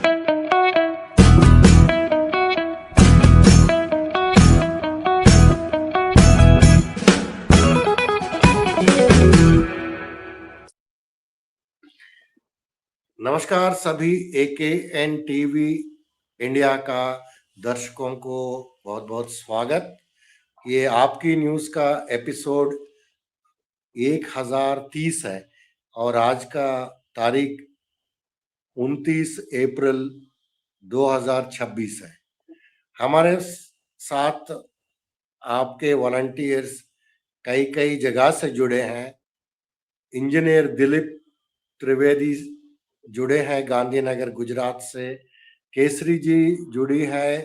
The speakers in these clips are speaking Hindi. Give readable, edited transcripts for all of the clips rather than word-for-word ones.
नमस्कार सभी AKN टीवी इंडिया का दर्शकों को बहुत बहुत स्वागत। ये आपकी न्यूज़ का एपिसोड 1030 है और आज का तारीख 29 अप्रैल 2026 है। हमारे साथ आपके वॉलंटियर्स कई कई जगह से जुड़े हैं। इंजीनियर दिलीप त्रिवेदी जुड़े हैं गांधीनगर गुजरात से, केसरी जी जुड़ी है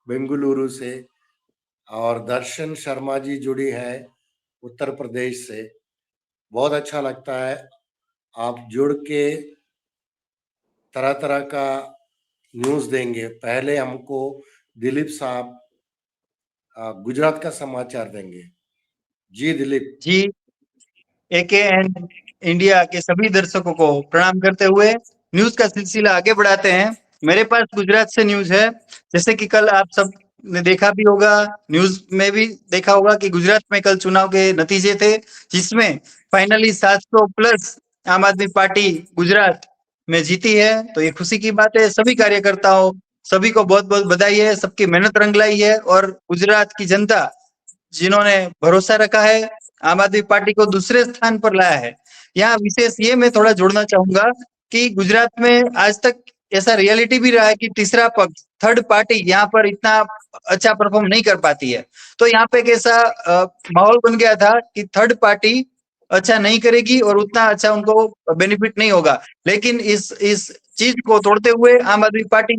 बेंगलुरु से और दर्शन शर्मा जी जुड़ी है उत्तर प्रदेश से। बहुत अच्छा लगता है आप जुड़ के तरह तरह का न्यूज़ देंगे। पहले हमको दिलीप साहब गुजरात का समाचार देंगे। जी दिलीप। जी, AKN इंडिया के सभी दर्शकों को प्रणाम करते हुए न्यूज का सिलसिला आगे बढ़ाते हैं। मेरे पास गुजरात से न्यूज है। जैसे कि कल आप सब ने देखा भी होगा, न्यूज में भी देखा होगा कि गुजरात में कल चुनाव के नतीजे थे, जिसमें फाइनली 700 प्लस आम आदमी पार्टी गुजरात में जीती है। तो ये खुशी की बात है। सभी कार्यकर्ताओं सभी को बहुत बहुत बधाई है। सबकी मेहनत रंग लाई है और गुजरात की जनता जिन्होंने भरोसा रखा है, आम आदमी पार्टी को दूसरे स्थान पर लाया है। यहाँ विशेष ये मैं थोड़ा जोड़ना चाहूंगा कि गुजरात में आज तक ऐसा रियलिटी भी रहा है कि तीसरा पक्ष, थर्ड पार्टी यहाँ पर इतना अच्छा परफॉर्म नहीं कर पाती है। तो यहाँ पे एक ऐसा माहौल बन गया था कि थर्ड पार्टी अच्छा नहीं करेगी और उतना अच्छा उनको बेनिफिट नहीं होगा। लेकिन इस चीज को तोड़ते हुए आम आदमी पार्टी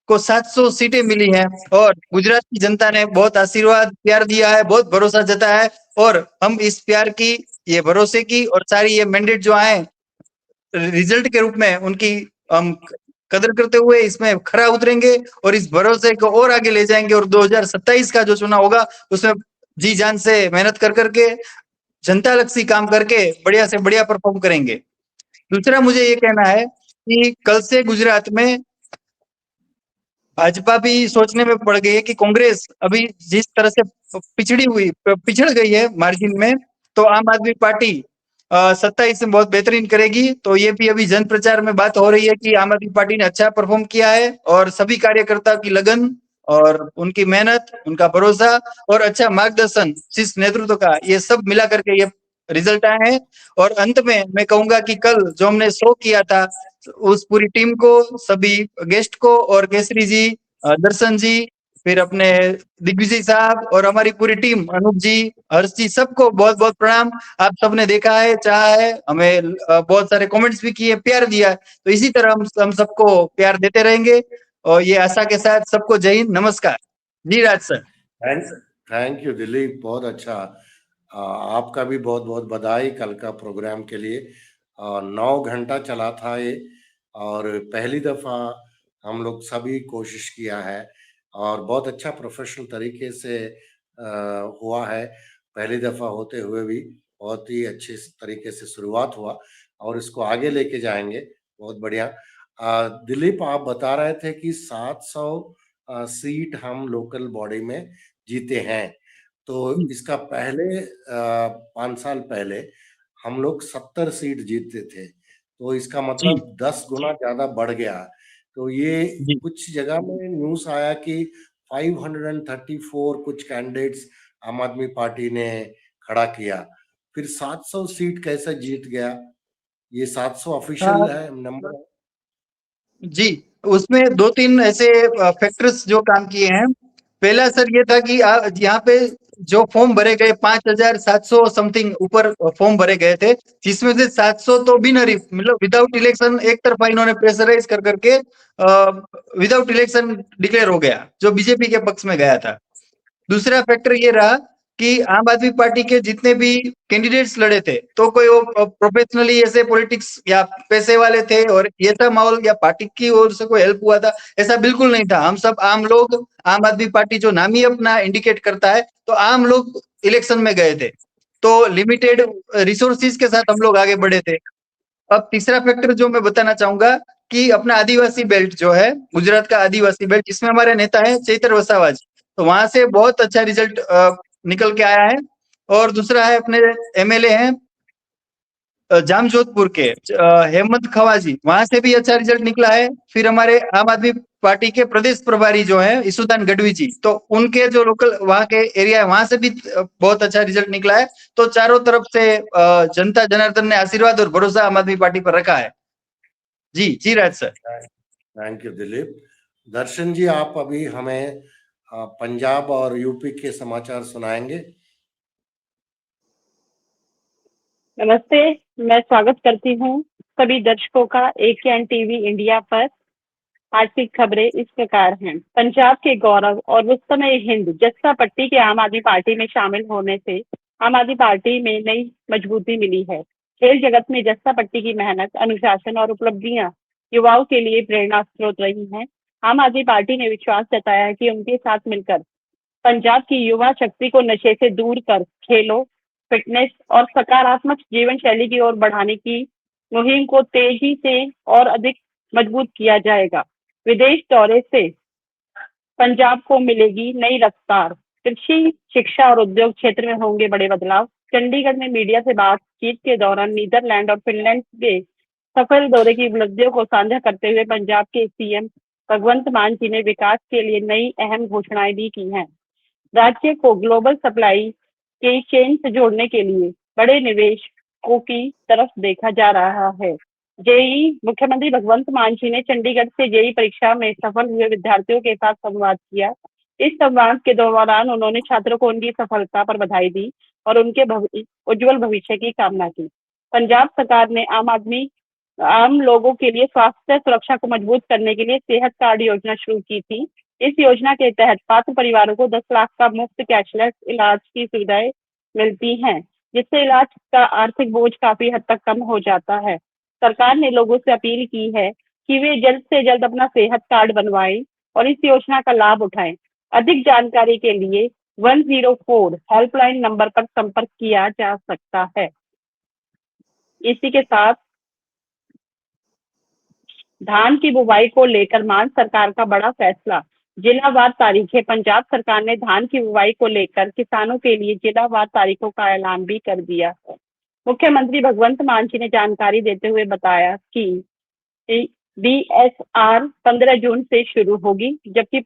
को 700 सीटें मिली हैं और गुजरात की जनता ने बहुत आशीर्वाद प्यार दिया है, बहुत भरोसा जताया है। और हम इस प्यार की, ये भरोसे की और सारी ये मैंडेट जो आए रिजल्ट के रूप में, उनकी हम कदर करते हुए इसमें खरा उतरेंगे और इस भरोसे को और आगे ले जाएंगे। और 2027 का जो चुनाव होगा उसमें जी जान से मेहनत कर करके, जनता लक्षी काम करके बढ़िया से बढ़िया परफॉर्म करेंगे। दूसरा मुझे ये कहना है कि कल से गुजरात में भाजपा भी सोचने में पड़ गई है कि कांग्रेस अभी जिस तरह से पिछड़ गई है मार्जिन में, तो आम आदमी पार्टी सत्ता इसमें बहुत बेहतरीन करेगी। तो ये भी अभी जन प्रचार में बात हो रही है कि आम आदमी पार्टी ने अच्छा परफॉर्म किया है और सभी कार्यकर्ताओं की लगन और उनकी मेहनत, उनका भरोसा और अच्छा मार्गदर्शन शीर्ष नेतृत्व का, ये सब मिला करके ये रिजल्ट आए हैं। और अंत में मैं कहूंगा कि कल जो हमने शो किया था, उस पूरी टीम को, सभी गेस्ट को और केसरी जी, दर्शन जी, फिर अपने दिग्विजय साहब और हमारी पूरी टीम, अनूप जी, हर्ष जी, सबको बहुत बहुत प्रणाम। आप सबने देखा है, चाहा है, हमें बहुत सारे कमेंट्स भी किए, प्यार दिया है। तो इसी तरह हम सबको प्यार देते रहेंगे और ये आशा के साथ सबको जय हिंद, नमस्कार। जी Raj sir. Thank you Dilip, बहुत अच्छा। आपका भी बहुत बहुत बधाई कल का प्रोग्राम के लिए। 9 घंटा चला था ये और पहली दफा हम लोग सभी कोशिश किया है और बहुत अच्छा प्रोफेशनल तरीके से हुआ है। पहली दफा होते हुए भी बहुत ही अच्छे तरीके से शुरुआत हुआ और इसको आगे लेके जाएंगे। बहुत बढ़िया। दिलीप, आप बता रहे थे कि 700 सीट हम लोकल बॉडी में जीते हैं। तो इसका पहले 5 साल पहले हम लोग 70 सीट जीतते थे, तो इसका मतलब 10 गुना ज्यादा बढ़ गया। तो ये कुछ जगह में न्यूज आया कि 534 कुछ कैंडिडेट्स आम आदमी पार्टी ने खड़ा किया, फिर 700 सीट कैसे जीत गया? ये 700 ऑफिशियल है नंबर? जी, उसमें 2-3 ऐसे फैक्टर्स जो काम किए हैं। पहला सर ये था कि यहाँ पे जो फॉर्म भरे गए 5700 समथिंग ऊपर फॉर्म भरे गए थे, जिसमें से 700 तो बिनहरीफ, मतलब विदाउट इलेक्शन, एक तरफा इन्होंने प्रेशराइज कर करके विदाउट इलेक्शन डिक्लेयर हो गया, जो बीजेपी के पक्ष में गया था। दूसरा फैक्टर ये रहा कि आम आदमी पार्टी के जितने भी कैंडिडेट्स लड़े थे, तो कोई वो प्रोफेशनली ऐसे पॉलिटिक्स या पैसे वाले थे और ये था माहौल, या पार्टी की ओर से कोई हेल्प हुआ था, ऐसा बिल्कुल नहीं था। हम सब आम लोग, आम आदमी पार्टी जो नाम ही अपना इंडिकेट करता है, तो आम लोग इलेक्शन में गए थे, तो लिमिटेड रिसोर्सेज के साथ हम लोग आगे बढ़े थे। अब तीसरा फैक्टर जो मैं बताना चाहूंगा कि अपना आदिवासी बेल्ट जो है, गुजरात का आदिवासी बेल्ट, जिसमें हमारे नेता है चैतर वसावा जी, तो वहां से बहुत अच्छा रिजल्ट निकल के आया है। और दूसरा है अपने एमएलए हैं जामजोधपुर के हेमंत खवाजी, वहां से भी अच्छा रिजल्ट निकला है। फिर हमारे आम आदमी पार्टी के प्रदेश प्रभारी जो है ईसुदान गढ़वी जी, तो उनके जो लोकल वहां के एरिया है वहां से भी बहुत अच्छा रिजल्ट निकला है। तो चारों तरफ से जनता जनार्दन ने आशीर्वाद और भरोसा आम आदमी पार्टी पर रखा है। जी जी Raj sir. Thank you Dilip. Darshan ji, आप अभी हमें पंजाब और यूपी के समाचार सुनाएंगे। नमस्ते, मैं स्वागत करती हूँ सभी दर्शकों का एकेएन टीवी इंडिया पर। आज की खबरें इस प्रकार हैं। पंजाब के गौरव और रुस्तमे हिंद जस्सा पट्टी के आम आदमी पार्टी में शामिल होने से आम आदमी पार्टी में नई मजबूती मिली है। खेल जगत में जस्सा पट्टी की मेहनत, अनुशासन और उपलब्धियां युवाओं के लिए प्रेरणा स्रोत रही हैं। आम आदमी पार्टी ने विश्वास जताया है कि उनके साथ मिलकर पंजाब की युवा शक्ति को नशे से दूर कर खेलों, फिटनेस और सकारात्मक जीवन शैली की ओर बढ़ाने की मुहिम को तेजी से और अधिक मजबूत किया जाएगा। विदेश दौरे से पंजाब को मिलेगी नई रफ्तार। कृषि, शिक्षा और उद्योग क्षेत्र में होंगे बड़े बदलाव। चंडीगढ़ में मीडिया से बातचीत के दौरान नीदरलैंड और फिनलैंड के सफल दौरे की उपलब्धियों को साझा करते हुए पंजाब के सीएम भगवंत मान जी ने विकास के लिए नई अहम घोषणाएं भी की हैं। राज्य को ग्लोबल सप्लाई के चेन से जोड़ने के लिए बड़े निवेशकों की तरफ देखा जा रहा है। जेई मुख्यमंत्री भगवंत मान जी ने चंडीगढ़ से जेई परीक्षा में सफल हुए विद्यार्थियों के साथ संवाद किया। इस संवाद के दौरान उन्होंने छात्रों को उनकी सफलता पर बधाई दी और उनके उज्जवल भविष्य की कामना की। पंजाब सरकार ने आम लोगों के लिए स्वास्थ्य सुरक्षा को मजबूत करने के लिए सेहत कार्ड योजना शुरू की थी। इस योजना के तहत पात्र परिवारों को 10 लाख का मुफ्त कैशलेस इलाज की सुविधाएं मिलती हैं, जिससे इलाज का आर्थिक बोझ काफी हद तक कम हो जाता है। सरकार ने लोगों से अपील की है कि वे जल्द से जल्द अपना सेहत कार्ड बनवाएं और इस योजना का लाभ उठाएं। अधिक जानकारी के लिए 104 हेल्पलाइन नंबर पर संपर्क किया जा सकता है। इसी के साथ धान की बुवाई को लेकर मान सरकार का बड़ा फैसला। जिलावार तारीखें। पंजाब सरकार ने धान की बुवाई को लेकर किसानों के लिए जिलावार तारीखों का ऐलान भी कर दिया है। मुख्यमंत्री भगवंत मान जी ने जानकारी देते हुए बताया कि बीएसआर 15 जून से शुरू होगी, जबकि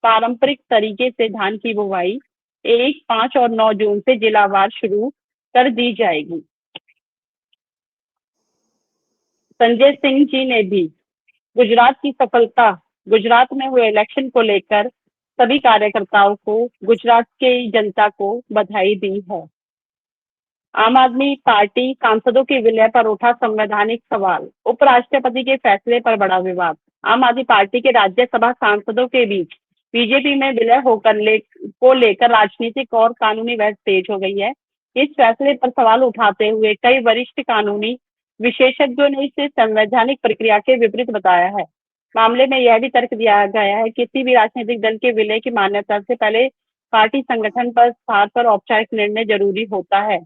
पारंपरिक तरीके से धान की बुवाई 1, 5 और 9 जून से जिलावार शुरू कर दी जाएगी। संजय सिंह जी ने भी गुजरात में हुए इलेक्शन को लेकर सभी कार्यकर्ताओं को, गुजरात के जनता को बधाई दी है। आम आदमी पार्टी सांसदों के विलय पर उठा संवैधानिक सवाल। उपराष्ट्रपति के फैसले पर बड़ा विवाद। आम आदमी पार्टी के राज्यसभा सांसदों के बीच बीजेपी में विलय को लेकर राजनीतिक और कानूनी बहस तेज हो गई है। इस फैसले पर सवाल उठाते हुए कई वरिष्ठ कानूनी विशेषज्ञों ने इसे संवैधानिक प्रक्रिया के विपरीत बताया है। मामले में यह भी तर्क दिया गया है कि किसी भी राजनीतिक दल के विलय की मान्यता से पहले पार्टी संगठन पर स्तर पर औपचारिक निर्णय जरूरी होता है।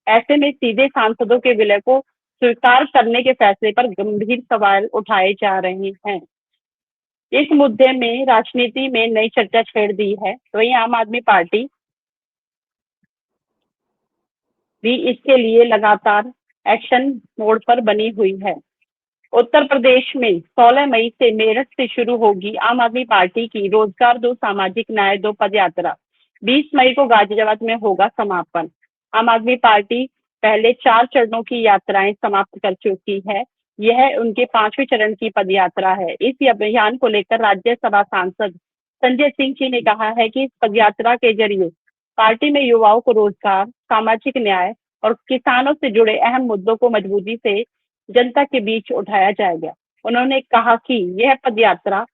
ऐसे में सीधे सांसदों के विलय को स्वीकार करने के फैसले पर गंभीर सवाल उठाए जा रहे हैं। इस मुद्दे में राजनीति में नई चर्चा छेड़ दी है। वहीं आम आदमी पार्टी भी इसके लिए लगातार एक्शन मोड पर बनी हुई है। उत्तर प्रदेश में 16 मई से मेरठ से शुरू होगी आम आदमी पार्टी की रोजगार दो, सामाजिक न्याय दो पद यात्रा। 20 मई को गाजियाबाद में होगा समापन। आम आदमी पार्टी पहले 4 चरणों की यात्राएं समाप्त कर चुकी है। यह उनके 5वें चरण की पद यात्रा है। इस अभियान को लेकर राज्यसभा सांसद संजय सिंह जी ने कहा है कि इस पद यात्रा के जरिए पार्टी में युवाओं को रोजगार, सामाजिक न्याय और किसानों से जुड़े अहम मुद्दों को मजबूती से जनता के बीच उठाया जाएगा। उन्होंने कहा कि यह पदयात्रा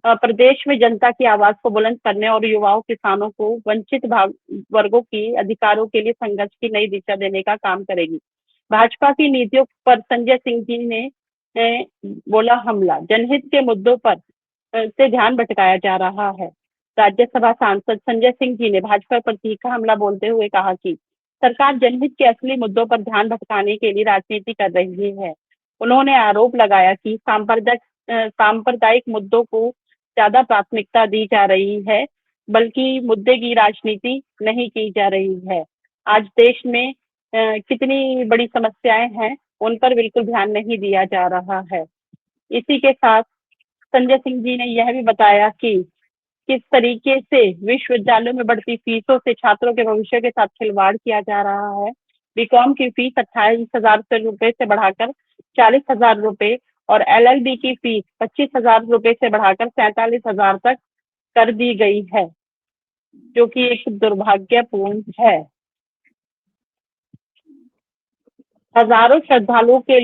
प्रदेश में जनता की आवाज को बुलंद करने और युवाओं, किसानों को वंचित वर्गों की अधिकारों के लिए संघर्ष की नई दिशा देने का काम करेगी। भाजपा की नीतियों पर संजय सिंह जी ने बोला हमला। जनहित के मुद्दों पर से ध्यान भटकाया जा रहा है। राज्यसभा सांसद संजय सिंह जी ने भाजपा पर तीखा हमला बोलते हुए कहा कि सरकार जनहित के असली मुद्दों पर ध्यान भटकाने के लिए राजनीति कर रही है। उन्होंने आरोप लगाया कि सांप्रदायिक मुद्दों को ज्यादा प्राथमिकता दी जा रही है, बल्कि मुद्दे की राजनीति नहीं की जा रही है। आज देश में कितनी बड़ी समस्याएं हैं, उन पर बिल्कुल ध्यान नहीं दिया जा रहा है। इसी के साथ संजय सिंह जी ने यह भी बताया कि किस तरीके से विश्वविद्यालयों में बढ़ती फीसों से छात्रों के भविष्य के साथ खिलवाड़ किया जा रहा है। बीकॉम की फीस 28,000 रुपए से बढ़ाकर 40,000 रुपए और LLB की फीस 25,000 रुपए से बढ़ाकर 47,000 तक कर दी गई है, जो कि एक दुर्भाग्यपूर्ण है। हजारों श्रद्धालुओं के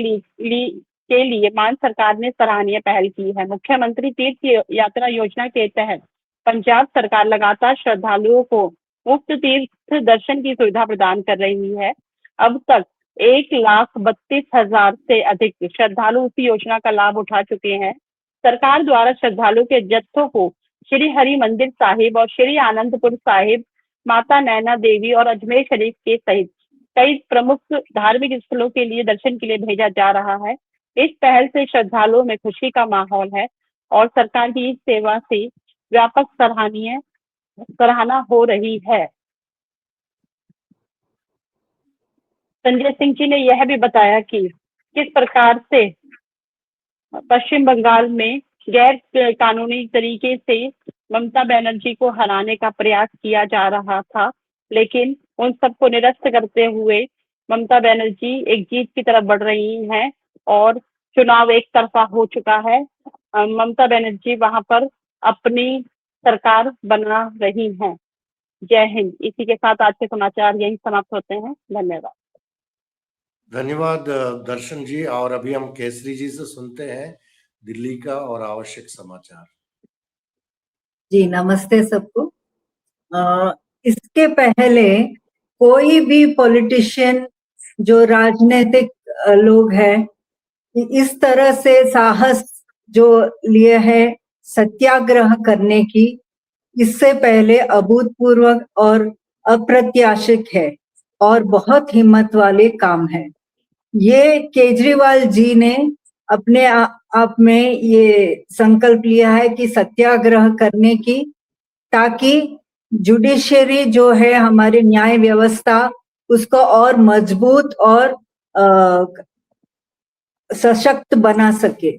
लिए मान सरकार ने सराहनीय पहल की है। मुख्यमंत्री तीर्थ यात्रा योजना के तहत पंजाब सरकार लगातार श्रद्धालुओं को मुफ्त तीर्थ दर्शन की सुविधा प्रदान कर रही है। अब तक 1,32,000 से अधिक श्रद्धालु इस योजना का लाभ उठा चुके हैं। सरकार द्वारा श्रद्धालुओं के जत्थों को श्री हरि मंदिर साहिब और श्री आनंदपुर साहिब, माता नैना देवी और अजमेर शरीफ के सहित कई प्रमुख धार्मिक स्थलों के लिए दर्शन के लिए भेजा जा रहा है। इस पहल से श्रद्धालुओं में खुशी का माहौल है और सरकार की इस सेवा से व्यापक सराहना हो रही है। संजय सिंह जी ने यह भी बताया कि किस प्रकार से पश्चिम बंगाल में गैर कानूनी तरीके से ममता बनर्जी को हराने का प्रयास किया जा रहा था, लेकिन उन सबको निरस्त करते हुए ममता बनर्जी एक जीत की तरफ बढ़ रही हैं और चुनाव एक तरफा हो चुका है। ममता बनर्जी वहां पर अपनी सरकार बना रही हैं। जय हिंद। इसी के साथ आज के समाचार यही समाप्त होते हैं। धन्यवाद। धन्यवाद दर्शन जी। और अभी हम केसरी जी से सुनते हैं दिल्ली का और आवश्यक समाचार। जी नमस्ते सबको। इसके पहले कोई भी पॉलिटिशियन जो राजनीतिक लोग हैं, इस तरह से साहस जो लिए है सत्याग्रह करने की, इससे पहले अभूतपूर्व और अप्रत्याशित है और बहुत हिम्मत वाले काम है। ये केजरीवाल जी ने अपने आप में ये संकल्प लिया है कि सत्याग्रह करने की, ताकि जुडिशरी जो है हमारी न्याय व्यवस्था उसको और मजबूत और सशक्त बना सके।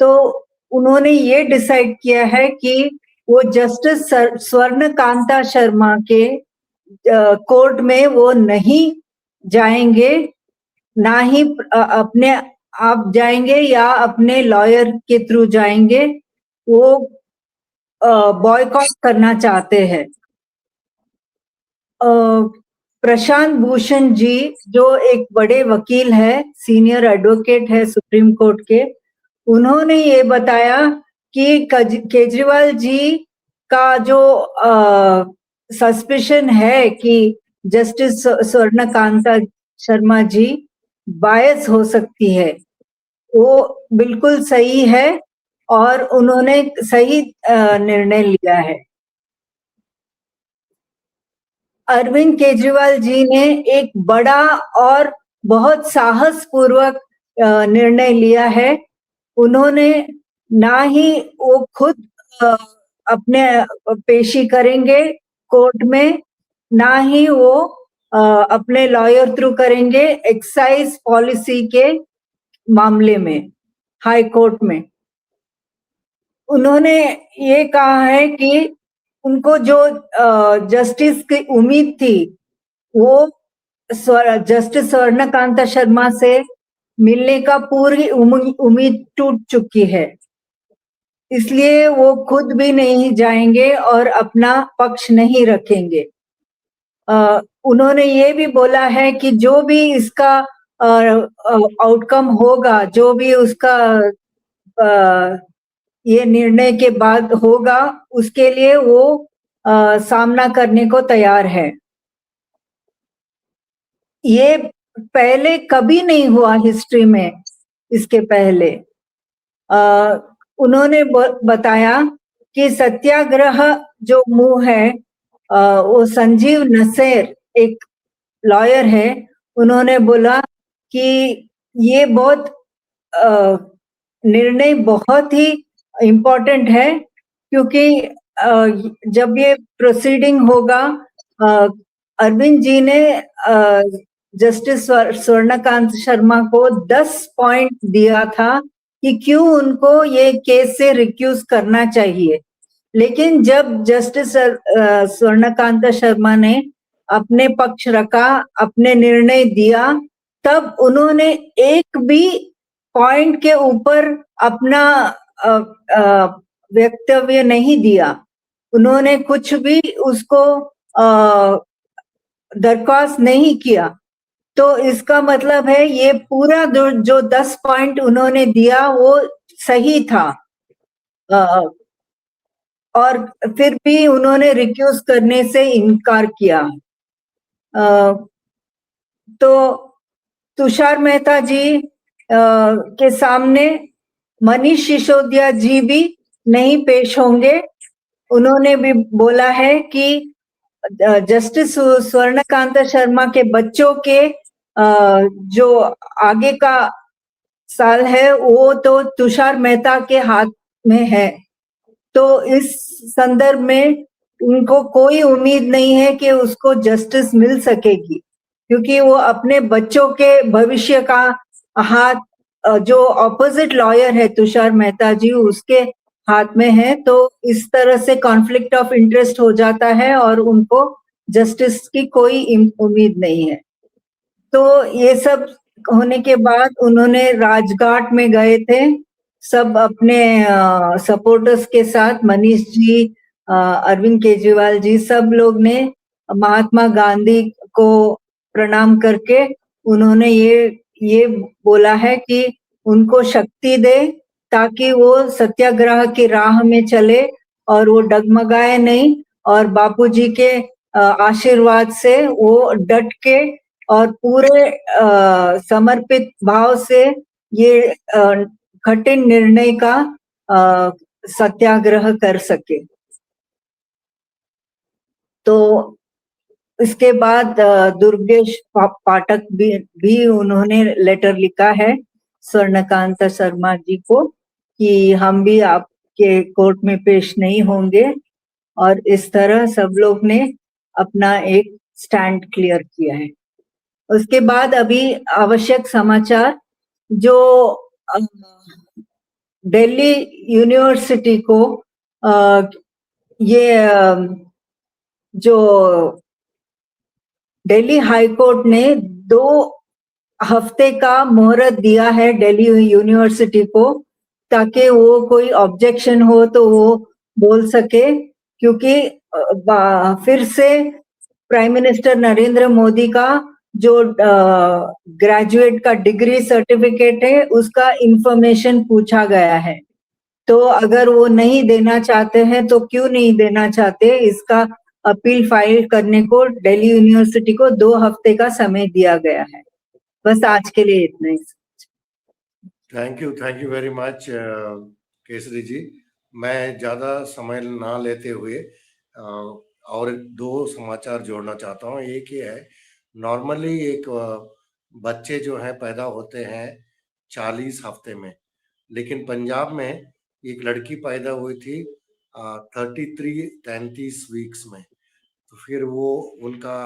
तो उन्होंने ये डिसाइड किया है कि वो जस्टिस स्वर्णकांता शर्मा के कोर्ट में वो नहीं जाएंगे, ना ही अपने आप जाएंगे या अपने लॉयर के थ्रू जाएंगे। वो बॉयकॉट करना चाहते हैं। प्रशांत भूषण जी जो एक बड़े वकील है, सीनियर एडवोकेट है सुप्रीम कोर्ट के, उन्होंने ये बताया कि केजरीवाल जी का जो सस्पिशन है कि जस्टिस स्वर्णकांता शर्मा जी बायस हो सकती है, वो बिल्कुल सही है और उन्होंने सही निर्णय लिया है। अरविंद केजरीवाल जी ने एक बड़ा और बहुत साहसपूर्वक निर्णय लिया है। उन्होंने ना ही वो खुद अपने पेशी करेंगे कोर्ट में, ना ही वो अपने लॉयर थ्रू करेंगे एक्साइज पॉलिसी के मामले में हाई कोर्ट में। उन्होंने ये कहा है कि उनको जो जस्टिस की उम्मीद थी वो जस्टिस स्वर्णकांता शर्मा से मिलने का पूरी उम्मीद टूट चुकी है, इसलिए वो खुद भी नहीं जाएंगे और अपना पक्ष नहीं रखेंगे। उन्होंने ये भी बोला है कि जो भी इसका आउटकम होगा, जो भी उसका ये निर्णय के बाद होगा, उसके लिए वो सामना करने को तैयार है। ये पहले कभी नहीं हुआ हिस्ट्री में। इसके पहले उन्होंने बताया कि सत्याग्रह जो मूव है, वो संजीव नसेर एक लॉयर है, उन्होंने बोला कि ये बहुत निर्णय बहुत ही इम्पोर्टेंट है, क्योंकि जब ये प्रोसीडिंग होगा, अरविंद जी ने जस्टिस स्वर्णकांत शर्मा को 10 पॉइंट दिया था कि क्यों उनको ये केस से रिक्यूज करना चाहिए। लेकिन जब जस्टिस स्वर्णकांत शर्मा ने अपने पक्ष रखा, अपने निर्णय दिया, तब उन्होंने एक भी पॉइंट के ऊपर अपना वक्तव्य नहीं दिया। उन्होंने कुछ भी उसको दरख्वास्त नहीं किया। तो इसका मतलब है ये पूरा जो 10 पॉइंट उन्होंने दिया वो सही था, और फिर भी उन्होंने रिक्यूज करने से इनकार किया। तो तुषार मेहता जी के सामने मनीष सिसोदिया जी भी नहीं पेश होंगे। उन्होंने भी बोला है कि जस्टिस स्वर्णकांत शर्मा के बच्चों के जो आगे का साल है वो तो तुषार मेहता के हाथ में है। तो इस संदर्भ में उनको कोई उम्मीद नहीं है कि उसको जस्टिस मिल सकेगी, क्योंकि वो अपने बच्चों के भविष्य का हाथ, जो ऑपोजिट लॉयर है तुषार मेहता जी, उसके हाथ में है। तो इस तरह से कॉन्फ्लिक्ट ऑफ इंटरेस्ट हो जाता है और उनको जस्टिस की कोई उम्मीद नहीं है। तो ये सब होने के बाद उन्होंने राजघाट में गए थे, सब अपने सपोर्टर्स के साथ, मनीष जी, अरविंद केजरीवाल जी, सब लोग ने महात्मा गांधी को प्रणाम करके उन्होंने ये बोला है कि उनको शक्ति दे ताकि वो सत्याग्रह की राह में चले और वो डगमगाए नहीं, और बापूजी के आशीर्वाद से वो डट के और पूरे समर्पित भाव से ये कठिन निर्णय का सत्याग्रह कर सके। तो इसके बाद दुर्गेश पाठक भी उन्होंने लेटर लिखा है स्वर्णकांत शर्मा जी को कि हम भी आपके कोर्ट में पेश नहीं होंगे, और इस तरह सब लोग ने अपना एक स्टैंड क्लियर किया है। उसके बाद अभी आवश्यक समाचार, जो दिल्ली यूनिवर्सिटी को ये जो दिल्ली हाई कोर्ट ने 2 हफ्ते का मोहरत दिया है दिल्ली यूनिवर्सिटी को, ताकि वो कोई ऑब्जेक्शन हो तो वो बोल सके, क्योंकि फिर से प्राइम मिनिस्टर नरेंद्र मोदी का जो ग्रेजुएट का डिग्री सर्टिफिकेट है उसका इंफॉर्मेशन पूछा गया है। तो अगर वो नहीं देना चाहते हैं तो क्यों नहीं देना चाहते, इसका अपील फाइल करने को दिल्ली यूनिवर्सिटी को 2 हफ्ते का समय दिया गया है। बस आज के लिए इतना ही। Thank you very much Kesari ji. मैं ज्यादा समय ना लेते हुए और 2 समाचार जोड़ना चाहता हूँ। एक ये है, नॉर्मली एक बच्चे जो हैं पैदा होते हैं 40 हफ्ते में, लेकिन पंजाब में एक लड़की पैदा हुई थी 33 वीक्स में। तो फिर वो उनका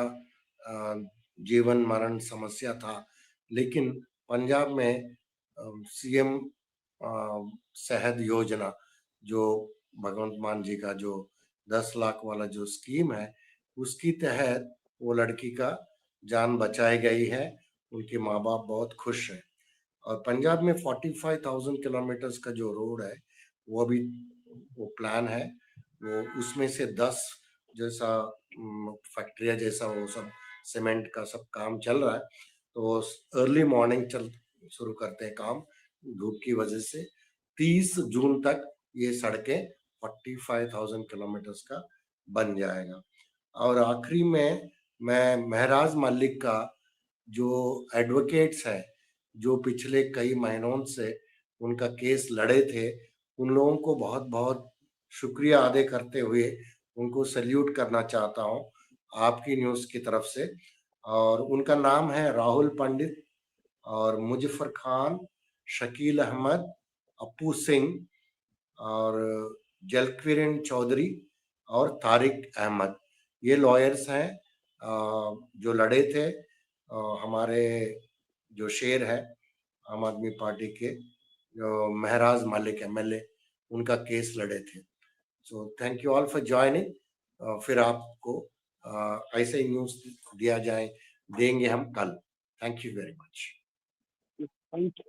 जीवन मरण समस्या था, लेकिन पंजाब में सीएम सेहत योजना, जो भगवंत मान जी का जो 10 लाख वाला जो स्कीम है, उसकी तहत वो लड़की का जान बचाई गई है। उनके माँ बाप बहुत खुश हैं। और पंजाब में 45,000 किलोमीटर्स का जो रोड है वो अभी वो प्लान है, वो उसमें से 10 जैसा फैक्ट्रिया जैसा वो सब सीमेंट का सब काम चल रहा है। तो अर्ली मॉर्निंग शुरू करते हैं काम धूप की वजह से। 30 जून तक ये सड़कें 45,000 किलोमीटर्स का बन जाएगा। और आखिरी में मैं महराज मलिक का जो एडवोकेट्स है, जो पिछले कई महीनों से उनका केस लड़े थे, उन लोगों को बहुत बहुत शुक्रिया अदा करते हुए उनको सैल्यूट करना चाहता हूँ आपकी न्यूज़ की तरफ से। और उनका नाम है राहुल पंडित और मुजफ्फर खान, शकील अहमद, अपू सिंह और जलकिरण चौधरी और तारिक अहमद, ये लॉयर्स हैं जो लड़े थे। हमारे जो शेर है आम आदमी पार्टी के, जो महराज मालिक MLA, उनका केस लड़े थे। So thank you all for joining. फिर आपको ऐसे ही न्यूज दिया जाए देंगे हम कल। Thank you very much. Thank you.